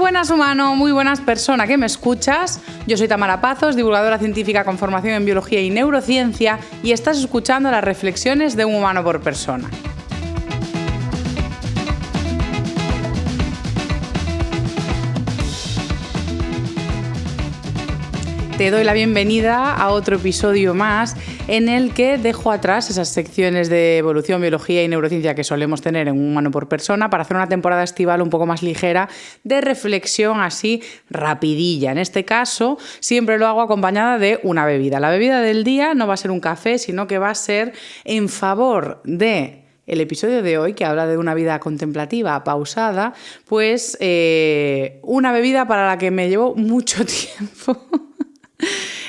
buenas humano, muy buenas persona que me escuchas. Yo soy Tamara Pazos, divulgadora científica con formación en biología y neurociencia, y estás escuchando las reflexiones de un humano por persona. Te doy la bienvenida a otro episodio más en el que dejo atrás esas secciones de evolución, biología y neurociencia que solemos tener en un humano por persona para hacer una temporada estival un poco más ligera de reflexión así rapidilla. En este caso siempre lo hago acompañada de una bebida. La bebida del día no va a ser un café, sino que va a ser en favor de el episodio de hoy, que habla de una vida contemplativa, pausada, pues una bebida para la que me llevó mucho tiempo.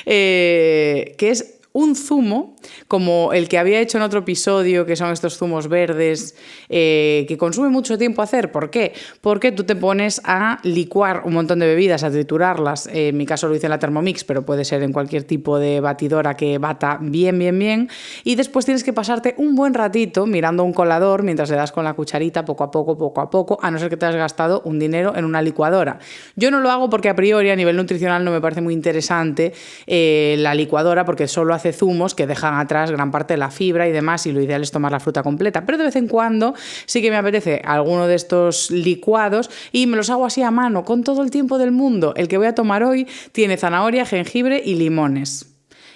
Que es un zumo como el que había hecho en otro episodio, que son estos zumos verdes, que consume mucho tiempo hacer. ¿Por qué? Porque tú te pones a licuar un montón de bebidas, a triturarlas. En mi caso lo hice en la Thermomix, pero puede ser en cualquier tipo de batidora que bata bien. Y después tienes que pasarte un buen ratito mirando un colador mientras le das con la cucharita poco a poco, a no ser que te has gastado un dinero en una licuadora. Yo no lo hago porque a priori a nivel nutricional no me parece muy interesante la licuadora, porque solo hace zumos que dejan atrás gran parte de la fibra y demás, y lo ideal es tomar la fruta completa. Pero de vez en cuando sí que me apetece alguno de estos licuados y me los hago así a mano con todo el tiempo del mundo. El que voy a tomar hoy tiene zanahoria, jengibre y limones.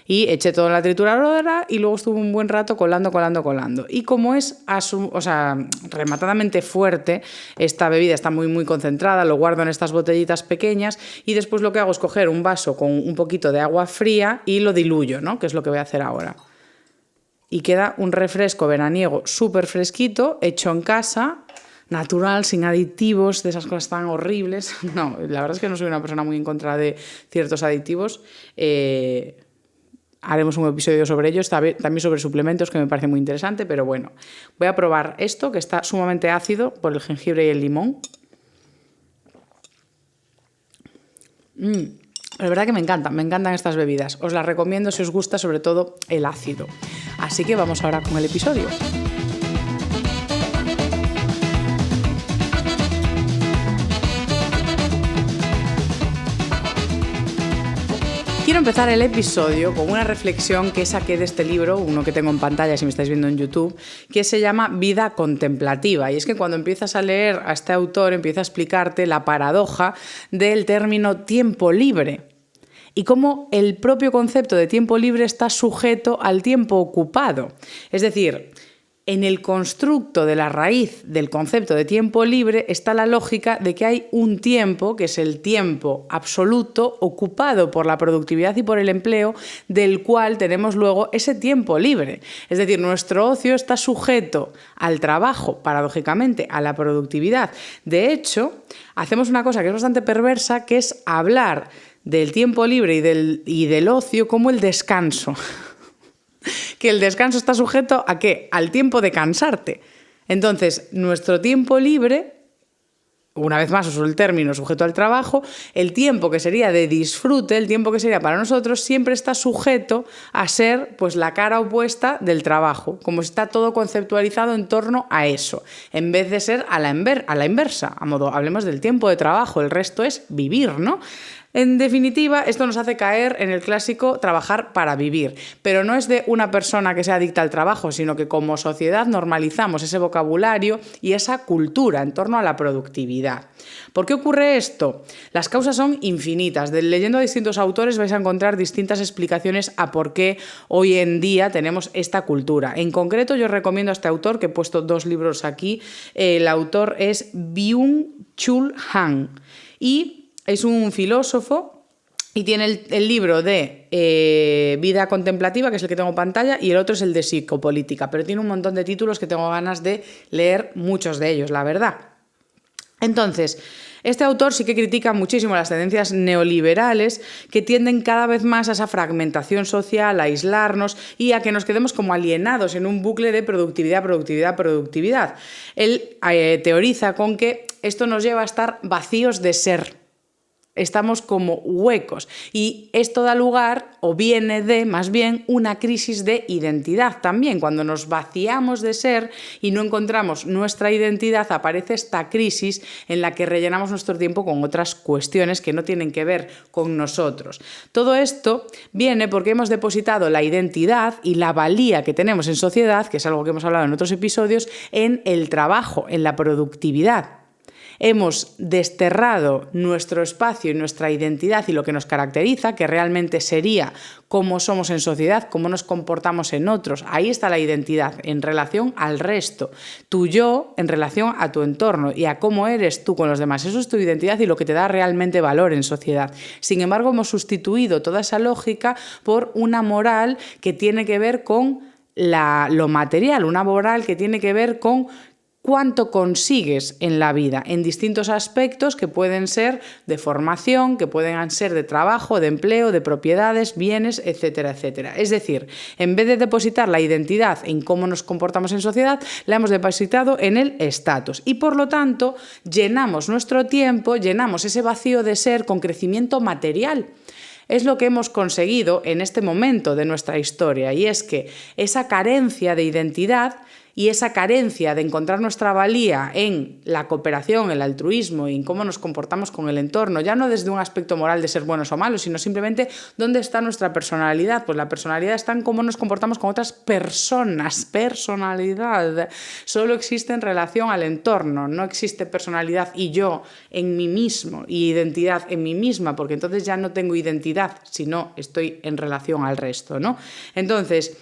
Y eché todo en la trituradora y luego estuve un buen rato colando. Y como es rematadamente fuerte, esta bebida está muy concentrada, lo guardo en estas botellitas pequeñas y después lo que hago es coger un vaso con un poquito de agua fría y lo diluyo, ¿no? Que es lo que voy a hahacer ahora. Y queda un refresco veraniego súper fresquito, hecho en casa, natural, sin aditivos, de esas cosas tan horribles. No, la verdad es que no soy una persona muy en contra de ciertos aditivos. Haremos un episodio sobre ellos, también sobre suplementos, que me parece muy interesante, pero bueno. Voy a probar esto, que está sumamente ácido por el jengibre y el limón. La verdad que me encantan estas bebidas. Os las recomiendo si os gusta sobre todo el ácido. Así que vamos ahora con el episodio. Quiero empezar el episodio con una reflexión que saqué de este libro, uno que tengo en pantalla si me estáis viendo en YouTube, que se llama Vida contemplativa. Y es que cuando empiezas a leer a este autor empieza a explicarte la paradoja del término tiempo libre y cómo el propio concepto de tiempo libre está sujeto al tiempo ocupado. Es decir, en el constructo de la raíz del concepto de tiempo libre está la lógica de que hay un tiempo, que es el tiempo absoluto, ocupado por la productividad y por el empleo, del cual tenemos luego ese tiempo libre. Es decir, nuestro ocio está sujeto al trabajo, paradójicamente, a la productividad. De hecho, hacemos una cosa que es bastante perversa, que es hablar del tiempo libre y del ocio como el descanso. Que el descanso está sujeto ¿a qué? Al tiempo de cansarte. Entonces, nuestro tiempo libre, una vez más uso el término sujeto al trabajo, el tiempo que sería de disfrute, el tiempo que sería para nosotros, siempre está sujeto a ser pues la cara opuesta del trabajo, como si está todo conceptualizado en torno a eso, en vez de ser a la inversa, a modo, hablemos del tiempo de trabajo, el resto es vivir, ¿no? En definitiva, esto nos hace caer en el clásico trabajar para vivir, pero no es de una persona que sea adicta al trabajo, sino que como sociedad normalizamos ese vocabulario y esa cultura en torno a la productividad. ¿Por qué ocurre esto? Las causas son infinitas. Leyendo a distintos autores vais a encontrar distintas explicaciones a por qué hoy en día tenemos esta cultura. En concreto, yo os recomiendo a este autor, que he puesto 2 libros aquí. El autor es Byung-Chul Han y es un filósofo y tiene el libro de Vida contemplativa, que es el que tengo en pantalla, y el otro es el de Psicopolítica, pero tiene un montón de títulos que tengo ganas de leer muchos de ellos, la verdad. Entonces, este autor sí que critica muchísimo las tendencias neoliberales que tienden cada vez más a esa fragmentación social, a aislarnos y a que nos quedemos como alienados en un bucle de productividad. Él teoriza con que esto nos lleva a estar vacíos de ser. estamos como huecos y esto da lugar o viene de, más bien, una crisis de identidad también. Cuando nos vaciamos de ser y no encontramos nuestra identidad, aparece esta crisis en la que rellenamos nuestro tiempo con otras cuestiones que no tienen que ver con nosotros. Todo esto viene porque hemos depositado la identidad y la valía que tenemos en sociedad, que es algo que hemos hablado en otros episodios, en el trabajo, en la productividad. Hemos desterrado nuestro espacio y nuestra identidad y lo que nos caracteriza, que realmente sería cómo somos en sociedad, cómo nos comportamos en otros. Ahí está la identidad en relación al resto. Tu yo en relación a tu entorno y a cómo eres tú con los demás. Eso es tu identidad y lo que te da realmente valor en sociedad. Sin embargo, hemos sustituido toda esa lógica por una moral que tiene que ver con lo material, una moral que tiene que ver con cuánto consigues en la vida, en distintos aspectos que pueden ser de formación, que pueden ser de trabajo, de empleo, de propiedades, bienes, etcétera, etcétera. Es decir, en vez de depositar la identidad en cómo nos comportamos en sociedad, la hemos depositado en el estatus. Y por lo tanto, llenamos nuestro tiempo, llenamos ese vacío de ser con crecimiento material. Es lo que hemos conseguido en este momento de nuestra historia, y es que esa carencia de identidad y esa carencia de encontrar nuestra valía en la cooperación, el altruismo y en cómo nos comportamos con el entorno, ya no desde un aspecto moral de ser buenos o malos, sino simplemente dónde está nuestra personalidad. Pues la personalidad está en cómo nos comportamos con otras personas. Personalidad solo existe en relación al entorno, no existe personalidad y yo en mí mismo y identidad en mí misma, porque entonces ya no tengo identidad, sino estoy en relación al resto, ¿no? Entonces,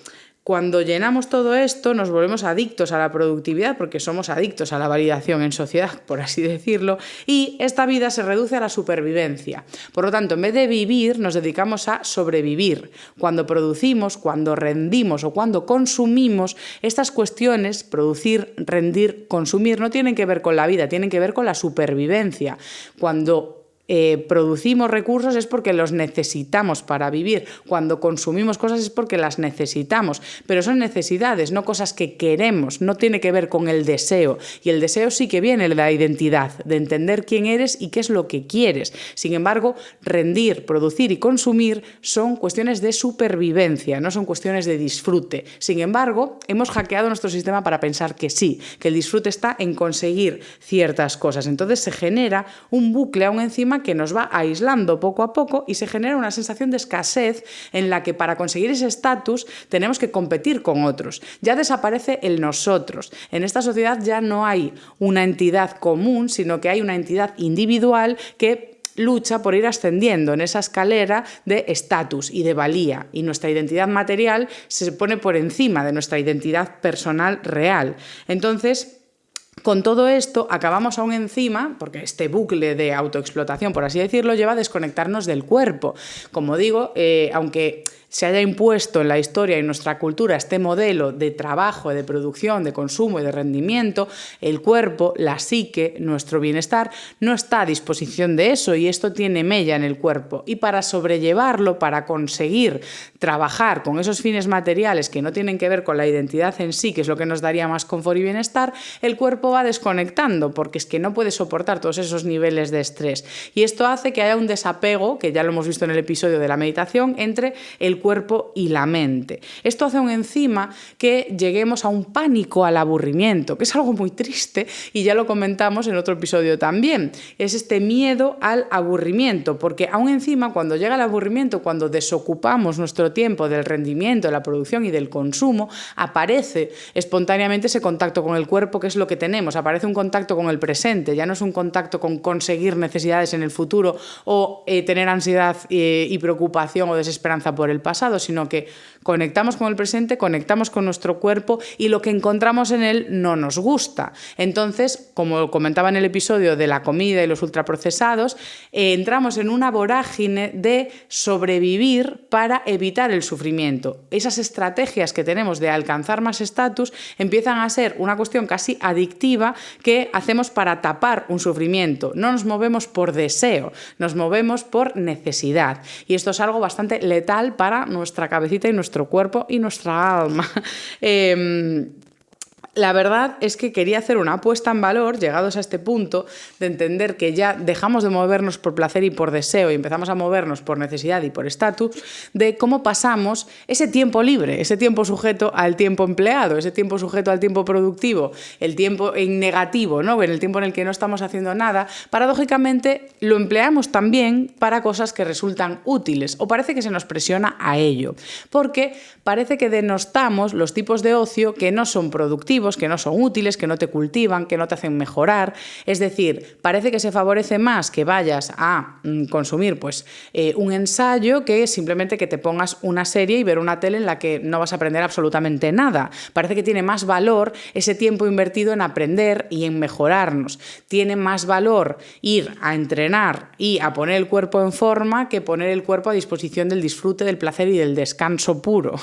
cuando llenamos todo esto, nos volvemos adictos a la productividad, porque somos adictos a la validación en sociedad, por así decirlo, y esta vida se reduce a la supervivencia. Por lo tanto, en vez de vivir, nos dedicamos a sobrevivir. Cuando producimos, cuando rendimos o cuando consumimos, estas cuestiones, producir, rendir, consumir, no tienen que ver con la vida, tienen que ver con la supervivencia. Cuando producimos recursos es porque los necesitamos para vivir. Cuando consumimos cosas es porque las necesitamos, pero son necesidades, no cosas que queremos, no tiene que ver con el deseo. Y el deseo sí que viene de la identidad, de entender quién eres y qué es lo que quieres. Sin embargo, rendir, producir y consumir son cuestiones de supervivencia, no son cuestiones de disfrute. Sin embargo, hemos hackeado nuestro sistema para pensar que sí, que el disfrute está en conseguir ciertas cosas. Entonces se genera un bucle aún encima que nos va aislando poco a poco y se genera una sensación de escasez en la que para conseguir ese estatus tenemos que competir con otros. Ya desaparece el nosotros. En esta sociedad ya no hay una entidad común, sino que hay una entidad individual que lucha por ir ascendiendo en esa escalera de estatus y de valía, y nuestra identidad material se pone por encima de nuestra identidad personal real. Entonces, con todo esto, acabamos aún encima, porque este bucle de autoexplotación, por así decirlo, lleva a desconectarnos del cuerpo. Como digo, aunque se haya impuesto en la historia y en nuestra cultura este modelo de trabajo, de producción, de consumo y de rendimiento, el cuerpo, la psique, nuestro bienestar, no está a disposición de eso, y esto tiene mella en el cuerpo. Y para sobrellevarlo, para conseguir trabajar con esos fines materiales que no tienen que ver con la identidad en sí, que es lo que nos daría más confort y bienestar, el cuerpo va desconectando, porque es que no puede soportar todos esos niveles de estrés. Y esto hace que haya un desapego, que ya lo hemos visto en el episodio de la meditación, entre el cuerpo y la mente. Esto hace aún encima que lleguemos a un pánico al aburrimiento, que es algo muy triste y ya lo comentamos en otro episodio también. Es este miedo al aburrimiento, porque aún encima cuando llega el aburrimiento, cuando desocupamos nuestro tiempo del rendimiento, de la producción y del consumo, aparece espontáneamente ese contacto con el cuerpo, que es lo que tenemos, aparece un contacto con el presente, ya no es un contacto con conseguir necesidades en el futuro o tener ansiedad y preocupación o desesperanza por el pasado, sino que conectamos con el presente, conectamos con nuestro cuerpo y lo que encontramos en él no nos gusta. Entonces, como comentaba en el episodio de la comida y los ultraprocesados, entramos en una vorágine de sobrevivir para evitar el sufrimiento. Esas estrategias que tenemos de alcanzar más estatus empiezan a ser una cuestión casi adictiva que hacemos para tapar un sufrimiento. No nos movemos por deseo, nos movemos por necesidad. Y esto es algo bastante letal para nuestra cabecita y nuestro cuerpo y nuestra alma. La verdad es que quería hacer una apuesta en valor, llegados a este punto, de entender que ya dejamos de movernos por placer y por deseo y empezamos a movernos por necesidad y por estatus, de cómo pasamos ese tiempo libre, ese tiempo sujeto al tiempo empleado, ese tiempo sujeto al tiempo productivo, el tiempo en negativo, ¿no? En el tiempo en el que no estamos haciendo nada, paradójicamente lo empleamos también para cosas que resultan útiles, o parece que se nos presiona a ello, porque parece que denostamos los tipos de ocio que no son productivos, que no son útiles, que no te cultivan, que no te hacen mejorar. Es decir, parece que se favorece más que vayas a consumir un ensayo que simplemente que te pongas una serie y ver una tele en la que no vas a aprender absolutamente nada. Parece que tiene más valor ese tiempo invertido en aprender y en mejorarnos. Tiene más valor ir a entrenar y a poner el cuerpo en forma que poner el cuerpo a disposición del disfrute, del placer y del descanso puro,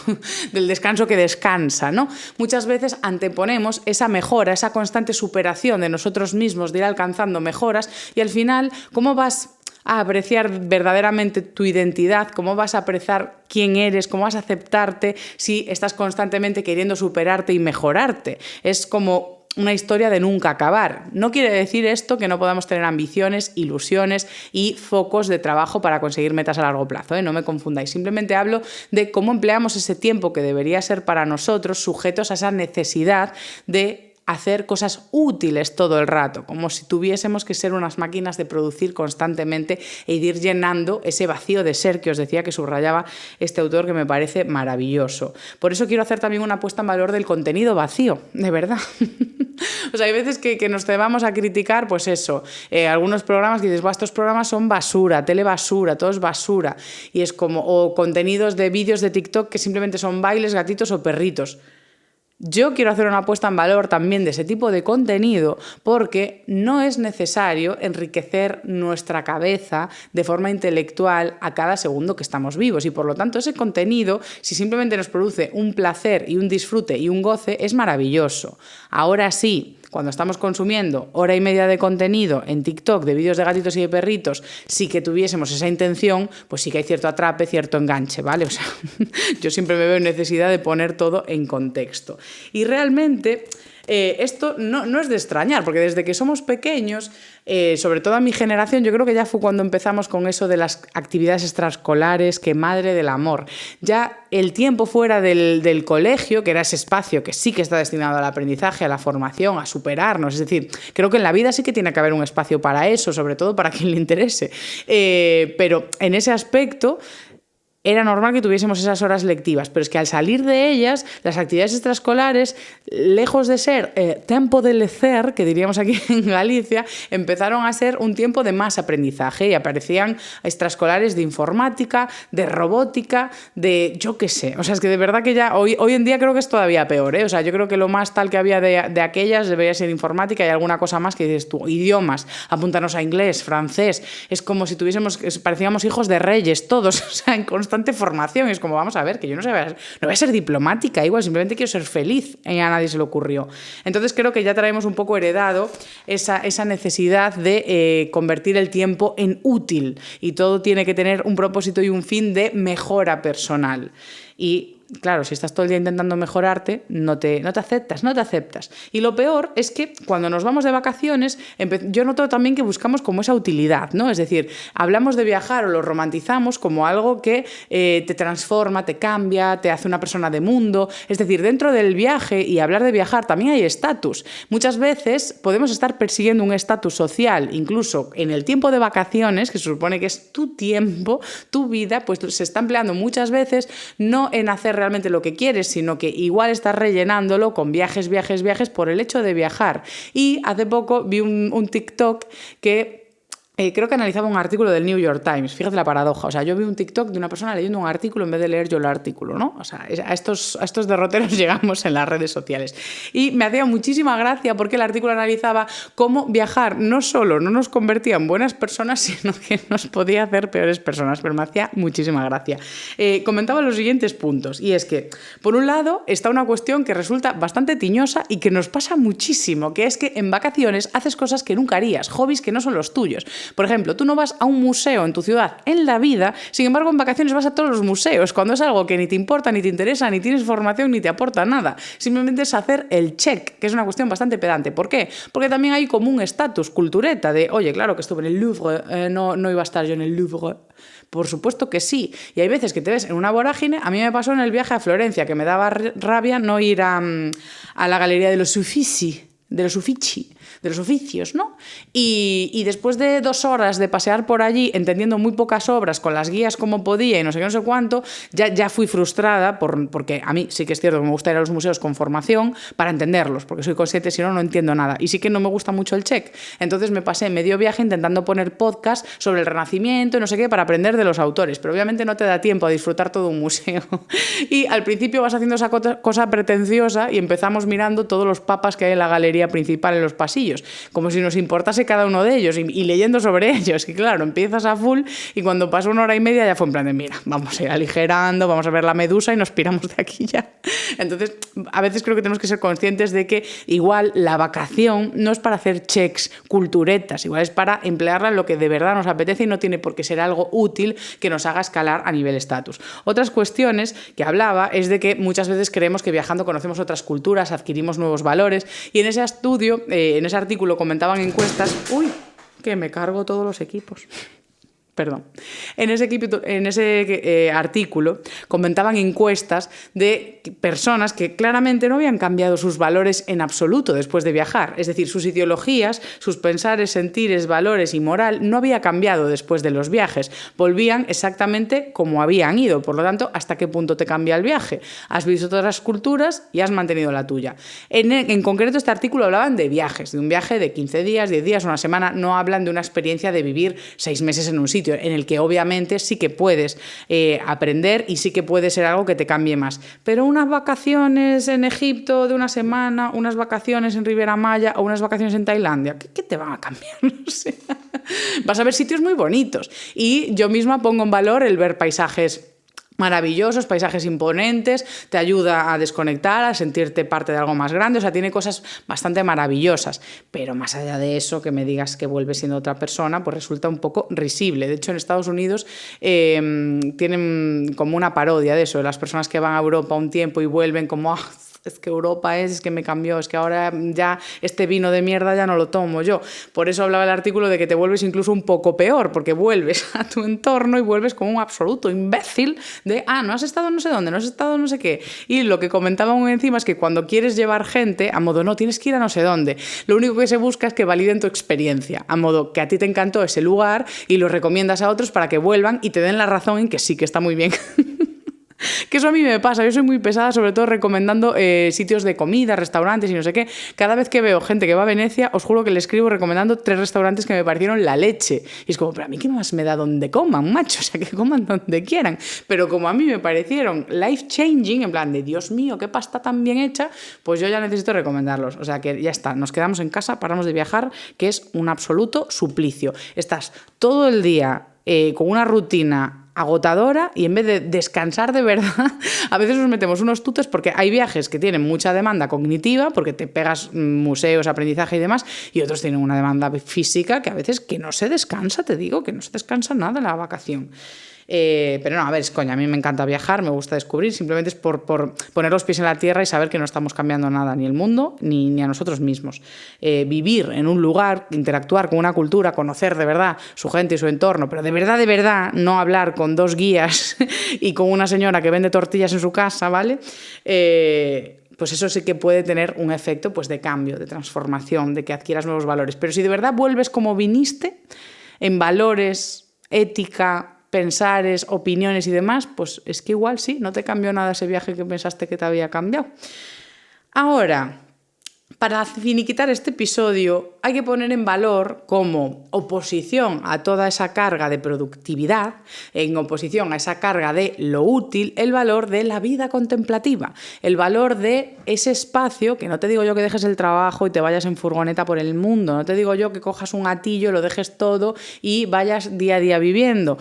del descanso que descansa, ¿no? Muchas veces anteponemos esa mejora, esa constante superación de nosotros mismos, de ir alcanzando mejoras, y al final, ¿cómo vas a apreciar verdaderamente tu identidad? ¿Cómo vas a apreciar quién eres? ¿Cómo vas a aceptarte si estás constantemente queriendo superarte y mejorarte? Es como una historia de nunca acabar. No quiere decir esto que no podamos tener ambiciones, ilusiones y focos de trabajo para conseguir metas a largo plazo, ¿eh? No me confundáis. Simplemente hablo de cómo empleamos ese tiempo que debería ser para nosotros sujetos a esa necesidad de hacer cosas útiles todo el rato, como si tuviésemos que ser unas máquinas de producir constantemente e ir llenando ese vacío de ser que os decía que subrayaba este autor, que me parece maravilloso. Por eso quiero hacer también una puesta en valor del contenido vacío, de verdad. O sea, hay veces que nos vamos a criticar, pues eso, algunos programas que dices, estos programas son basura, telebasura, todo es basura, y es como, o contenidos de vídeos de TikTok que simplemente son bailes, gatitos o perritos. Yo quiero hacer una apuesta en valor también de ese tipo de contenido, porque no es necesario enriquecer nuestra cabeza de forma intelectual a cada segundo que estamos vivos, y por lo tanto ese contenido, si simplemente nos produce un placer y un disfrute y un goce, es maravilloso. Ahora sí, cuando estamos consumiendo hora y media de contenido en TikTok de vídeos de gatitos y de perritos, sí que tuviésemos esa intención, pues sí que hay cierto atrape, cierto enganche, ¿vale? O sea, yo siempre me veo en necesidad de poner todo en contexto. Y realmente esto no es de extrañar, porque desde que somos pequeños, sobre todo a mi generación, yo creo que ya fue cuando empezamos con eso de las actividades extraescolares, que madre del amor. Ya el tiempo fuera del colegio, que era ese espacio que sí que está destinado al aprendizaje, a la formación, a superarnos, es decir, creo que en la vida sí que tiene que haber un espacio para eso, sobre todo para quien le interese. Pero en ese aspecto era normal que tuviésemos esas horas lectivas, pero es que al salir de ellas, las actividades extraescolares, lejos de ser tiempo de lecer, que diríamos aquí en Galicia, empezaron a ser un tiempo de más aprendizaje, y aparecían extraescolares de informática, de robótica, de yo qué sé. O sea, es que de verdad que ya hoy en día creo que es todavía peor, ¿eh? O sea, yo creo que lo más tal que había de aquellas debería ser informática y alguna cosa más que dices tú, idiomas, apúntanos a inglés, francés. Es como si parecíamos hijos de reyes todos, o sea, en constante formación. Es como, vamos a ver, que yo no voy a ser diplomática, igual simplemente quiero ser feliz, y a nadie se le ocurrió. Entonces creo que ya traemos un poco heredado esa necesidad de convertir el tiempo en útil, y todo tiene que tener un propósito y un fin de mejora personal. Y claro, si estás todo el día intentando mejorarte, no te aceptas. Y lo peor es que cuando nos vamos de vacaciones, yo noto también que buscamos como esa utilidad, ¿no? Es decir, hablamos de viajar o lo romantizamos como algo que te transforma, te cambia, te hace una persona de mundo. Es decir, dentro del viaje y hablar de viajar también hay estatus. Muchas veces podemos estar persiguiendo un estatus social, incluso en el tiempo de vacaciones, que se supone que es tu tiempo, tu vida, pues se está empleando muchas veces no en hacer realmente lo que quieres, sino que igual estás rellenándolo con viajes por el hecho de viajar. Y hace poco vi un TikTok que creo que analizaba un artículo del New York Times. Fíjate la paradoja. O sea, yo vi un TikTok de una persona leyendo un artículo en vez de leer yo el artículo, ¿no? O sea, a estos derroteros llegamos en las redes sociales. Y me hacía muchísima gracia porque el artículo analizaba cómo viajar no solo no nos convertía en buenas personas, sino que nos podía hacer peores personas. Pero me hacía muchísima gracia. Comentaba los siguientes puntos. Y es que, por un lado, está una cuestión que resulta bastante tiñosa y que nos pasa muchísimo, que es que en vacaciones haces cosas que nunca harías, hobbies que no son los tuyos. Por ejemplo, tú no vas a un museo en tu ciudad en la vida, sin embargo en vacaciones vas a todos los museos, cuando es algo que ni te importa, ni te interesa, ni tienes formación, ni te aporta nada. Simplemente es hacer el check, que es una cuestión bastante pedante. ¿Por qué? Porque también hay como un estatus cultureta de, oye, claro que estuve en el Louvre, no iba a estar yo en el Louvre. Por supuesto que sí. Y hay veces que te ves en una vorágine. A mí me pasó en el viaje a Florencia, que me daba rabia no ir a la Galería de los Uffizi, de los oficios, ¿no? Y después de 2 horas de pasear por allí, entendiendo muy pocas obras, con las guías como podía y no sé qué, no sé cuánto, ya fui frustrada porque a mí sí que es cierto que me gusta ir a los museos con formación para entenderlos, porque soy consciente, si no, no entiendo nada. Y sí que no me gusta mucho el check. Entonces me pasé medio viaje intentando poner podcast sobre el Renacimiento y no sé qué para aprender de los autores, pero obviamente no te da tiempo a disfrutar todo un museo. Y al principio vas haciendo esa cosa pretenciosa y empezamos mirando todos los papas que hay en la galería principal en los pasillos, como si nos importase cada uno de ellos y leyendo sobre ellos. Y claro, empiezas a full y cuando pasa 1 hora y media ya fue en plan de, mira, vamos a ir aligerando, vamos a ver la Medusa y nos piramos de aquí ya. Entonces, a veces creo que tenemos que ser conscientes de que igual la vacación no es para hacer checks, culturetas, igual es para emplearla en lo que de verdad nos apetece y no tiene por qué ser algo útil que nos haga escalar a nivel estatus. Otras cuestiones que hablaba es de que muchas veces creemos que viajando conocemos otras culturas, adquirimos nuevos valores, y en ese estudio, en ese artículo comentaban encuestas... ¡Uy! Que me cargo todos los equipos. Perdón. En ese artículo comentaban encuestas de personas que claramente no habían cambiado sus valores en absoluto después de viajar. Es decir, sus ideologías, sus pensares, sentires, valores y moral no había cambiado después de los viajes. Volvían exactamente como habían ido. Por lo tanto, ¿hasta qué punto te cambia el viaje? Has visto todas las culturas y has mantenido la tuya. En concreto, este artículo hablaban de viajes, de un viaje de 15 días, 10 días, 1 semana. No hablan de una experiencia de vivir 6 meses en un sitio, en el que obviamente sí que puedes aprender y sí que puede ser algo que te cambie más. Pero unas vacaciones en Egipto de 1 semana, unas vacaciones en Riviera Maya o unas vacaciones en Tailandia, ¿qué te van a cambiar? No sé. Vas a ver sitios muy bonitos. Y yo misma pongo en valor el ver paisajes maravillosos, paisajes imponentes, te ayuda a desconectar, a sentirte parte de algo más grande, o sea, tiene cosas bastante maravillosas, pero más allá de eso, que me digas que vuelves siendo otra persona, pues resulta un poco risible. De hecho, en Estados Unidos tienen como una parodia de eso, de las personas que van a Europa un tiempo y vuelven como... es que Europa es que me cambió, es que ahora ya este vino de mierda ya no lo tomo yo. Por eso hablaba el artículo de que te vuelves incluso un poco peor, porque vuelves a tu entorno y vuelves como un absoluto imbécil de, no has estado no sé dónde, no has estado no sé qué. Y lo que comentaban encima es que cuando quieres llevar gente, a modo, no, tienes que ir a no sé dónde, lo único que se busca es que validen tu experiencia, a modo que a ti te encantó ese lugar y lo recomiendas a otros para que vuelvan y te den la razón en que sí, que está muy bien. Que eso a mí me pasa, yo soy muy pesada, sobre todo recomendando sitios de comida, restaurantes y no sé qué. Cada vez que veo gente que va a Venecia, os juro que le escribo recomendando 3 restaurantes que me parecieron la leche. Y es como, pero a mí qué más me da donde coman, macho, o sea, que coman donde quieran. Pero como a mí me parecieron life changing, en plan de Dios mío, qué pasta tan bien hecha, pues yo ya necesito recomendarlos. O sea, que ya está, nos quedamos en casa, paramos de viajar, que es un absoluto suplicio. Estás todo el día con una rutina agotadora y en vez de descansar de verdad, a veces nos metemos unos tutes porque hay viajes que tienen mucha demanda cognitiva porque te pegas museos, aprendizaje y demás, y otros tienen una demanda física que a veces que no se descansa, te digo, que no se descansa nada en la vacación. Pero no, a ver, es coña, a mí me encanta viajar, me gusta descubrir, simplemente es por poner los pies en la tierra y saber que no estamos cambiando nada, ni el mundo, ni a nosotros mismos. Vivir en un lugar, interactuar con una cultura, conocer de verdad su gente y su entorno, pero de verdad, no hablar con 2 guías y con una señora que vende tortillas en su casa, ¿vale? Pues eso sí que puede tener un efecto pues, de cambio, de transformación, de que adquieras nuevos valores. Pero si de verdad vuelves como viniste, en valores, ética, pensares, opiniones y demás, pues es que igual sí, no te cambió nada ese viaje que pensaste que te había cambiado. Ahora, para finiquitar este episodio, hay que poner en valor como oposición a toda esa carga de productividad, en oposición a esa carga de lo útil, el valor de la vida contemplativa, el valor de ese espacio, que no te digo yo que dejes el trabajo y te vayas en furgoneta por el mundo, no te digo yo que cojas un gatillo, lo dejes todo y vayas día a día viviendo.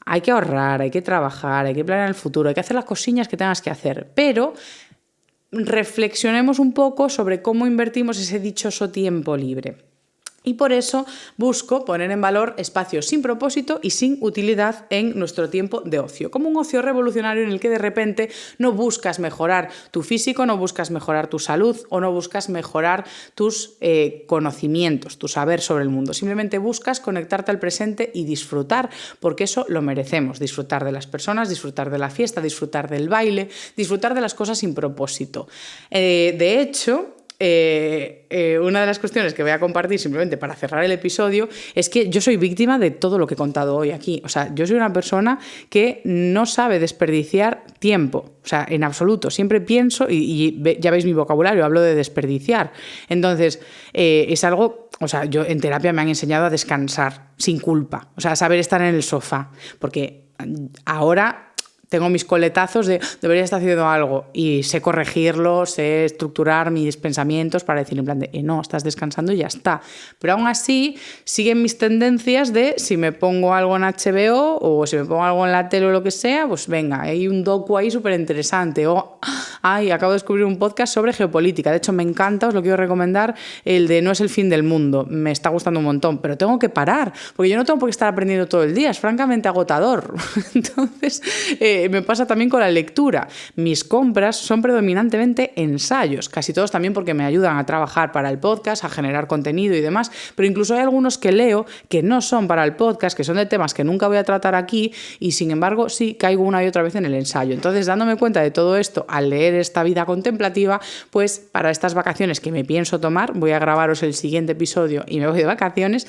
Hay que ahorrar, hay que trabajar, hay que planear el futuro, hay que hacer las cosillas que tengas que hacer, pero reflexionemos un poco sobre cómo invertimos ese dichoso tiempo libre. Y por eso busco poner en valor espacios sin propósito y sin utilidad en nuestro tiempo de ocio. Como un ocio revolucionario en el que de repente no buscas mejorar tu físico, no buscas mejorar tu salud o no buscas mejorar tus conocimientos, tu saber sobre el mundo. Simplemente buscas conectarte al presente y disfrutar, porque eso lo merecemos. Disfrutar de las personas, disfrutar de la fiesta, disfrutar del baile, disfrutar de las cosas sin propósito. De hecho, una de las cuestiones que voy a compartir simplemente para cerrar el episodio es que yo soy víctima de todo lo que he contado hoy aquí. O sea, yo soy una persona que no sabe desperdiciar tiempo, o sea, en absoluto. Siempre pienso, y ya veis mi vocabulario, hablo de desperdiciar. Entonces, es algo, o sea, yo en terapia me han enseñado a descansar sin culpa, o sea, a saber estar en el sofá, porque ahora tengo mis coletazos de debería estar haciendo algo y sé corregirlo, sé estructurar mis pensamientos para decir en plan de no, estás descansando y ya está. Pero aún así siguen mis tendencias de si me pongo algo en HBO o si me pongo algo en la tele o lo que sea, pues venga, hay un docu ahí súper interesante. O acabo de descubrir un podcast sobre geopolítica. De hecho, me encanta, os lo quiero recomendar, el de No es el fin del mundo. Me está gustando un montón, pero tengo que parar, porque yo no tengo por qué estar aprendiendo todo el día, es francamente agotador. Entonces, me pasa también con la lectura. Mis compras son predominantemente ensayos, casi todos también porque me ayudan a trabajar para el podcast, a generar contenido y demás, pero incluso hay algunos que leo que no son para el podcast, que son de temas que nunca voy a tratar aquí y sin embargo sí caigo una y otra vez en el ensayo. Entonces, dándome cuenta de todo esto al leer esta vida contemplativa, pues para estas vacaciones que me pienso tomar, voy a grabaros el siguiente episodio y me voy de vacaciones,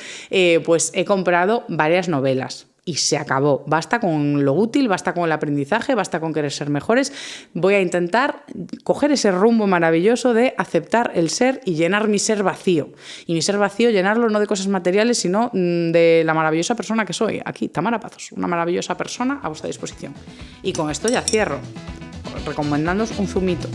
pues he comprado varias novelas. Y se acabó. Basta con lo útil, basta con el aprendizaje, basta con querer ser mejores. Voy a intentar coger ese rumbo maravilloso de aceptar el ser y llenar mi ser vacío. Y mi ser vacío, llenarlo no de cosas materiales, sino de la maravillosa persona que soy. Aquí, Tamara Pazos, una maravillosa persona a vuestra disposición. Y con esto ya cierro, recomendándoos un zumito.